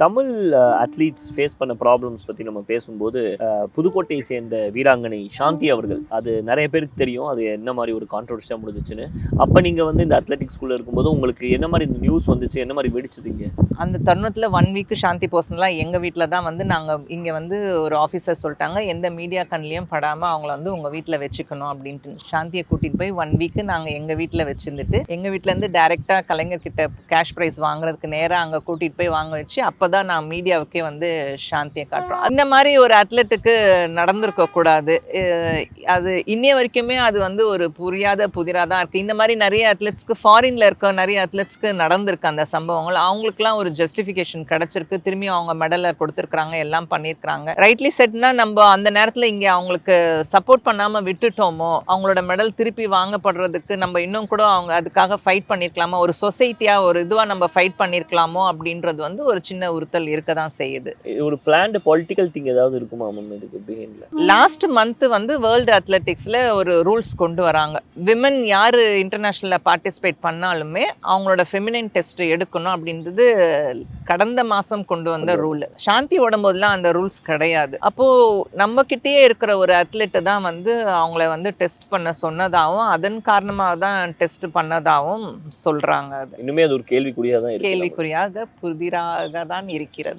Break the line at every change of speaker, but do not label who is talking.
Tamil athletes face பண்ண problems பற்றி நம்ம பேசும்போது புதுக்கோட்டையை சேர்ந்த வீராங்கனை சாந்தி அவர்கள் அது நிறைய பேருக்கு தெரியும். அது என்ன மாதிரி ஒரு கான்ட்ரவர்சியாக முடிஞ்சிச்சுன்னு. அப்போ நீங்கள் வந்து இந்த அத்லெட்டிக்ஸ் ஸ்கூலில் இருக்கும்போது உங்களுக்கு என்ன மாதிரி இந்த நியூஸ் வந்துச்சு, என்ன மாதிரி வெடிச்சதுங்க?
அந்த தருணத்தில் 1 வீக் சாந்தி பர்சனலாக எங்கள் வீட்டில் தான் வந்து நாங்கள் இங்கே வந்து ஒரு ஆஃபீஸர் சொல்லிட்டாங்க, எந்த மீடியா கண்ணிலையும் படாமல் அவங்கள வந்து உங்கள் வீட்டில் வச்சுக்கணும் அப்படின்ட்டு. சாந்தியை கூட்டிகிட்டு போய் 1 வீக்கு நாங்கள் எங்கள் வீட்டில் வச்சுருந்துட்டு எங்கள் வீட்டிலேருந்து டேரெக்டாக கலைஞர்கிட்ட கேஷ் ப்ரைஸ் வாங்குறதுக்கு நேராக அங்கே கூட்டிகிட்டு போய் வாங்க வச்சு அப்போ தான் நான் மீடியாவுக்கே வந்து சாந்தியை காட்டுறோம். அந்த மாதிரி ஒரு அத்லெட்டுக்கு நடந்திருக்க கூடாது. அது இன்னைய வரைக்குமே அது வந்து ஒரு புதிராக தான் இருக்குது. இந்த மாதிரி நிறைய அத்லெட்ஸ்க்கு ஃபாரின்ல இருக்க நிறைய அத்லெட்ஸ்க்கு நடந்திருக்கு அந்த சம்பவங்கள். அவங்களுக்குலாம் ஒரு ஜஸ்டிஃபிகேஷன் கிடைச்சிருக்கு. திரும்பி அவங்க மெடலை கொடுத்துருக்குறாங்க, எல்லாம் பண்ணியிருக்கிறாங்க. ரைட்லி செட்னா நம்ம அந்த நேரத்தில் இங்கே அவங்களுக்கு சப்போர்ட் பண்ணாமல் விட்டுட்டோமோ, அவங்களோட மெடல் திருப்பி வாங்கப்படுறதுக்கு நம்ம இன்னும் கூட அவங்க அதுக்காக ஃபைட் பண்ணியிருக்கலாமா, ஒரு சொசைட்டியாக ஒரு இதுவாக நம்ம ஃபைட் பண்ணியிருக்கலாமோ அப்படின்றது வந்து ஒரு சின்ன உறுத்தல் இருக்க தான் செய்யுது.
ஒரு பிளான்டு பொலிட்டிக்கல் திங் ஏதாவது இருக்குமா மேம் இதுக்கு பிஹைண்ட்ல?
லாஸ்ட் மந்த் வந்து வேர்ல்டு அத்லெட்டிக்ஸில் ஒரு ரூல்ஸ் கொண்டு வராங்க. விமன் யார் இன்டர்நேஷ்னலில் பார்ட்டிசிபேட் பண்ணாலுமே அவங்களோட ஃபெமினைன் டெஸ்ட் எடுக்கணும் அப்படின்றது கடந்த மாதம் கொண்டு வந்த ரூல். சாந்தி ஓடும்போதெல்லாம் அந்த ரூல்ஸ் கிடையாது. அப்போது நம்மக்கிட்டேயே இருக்கிற ஒரு அத்லெட்டு தான் வந்து அவங்கள வந்து டெஸ்ட் பண்ண சொன்னதாகவும் அதன் காரணமாக தான் டெஸ்ட் பண்ணதாகவும் சொல்கிறாங்க. அது
இன்னுமே அது ஒரு கேள்விக்குறியாக தான் இருக்கு.
கேள்விக்குறியாக புதிராக தான் இருக்கிறது.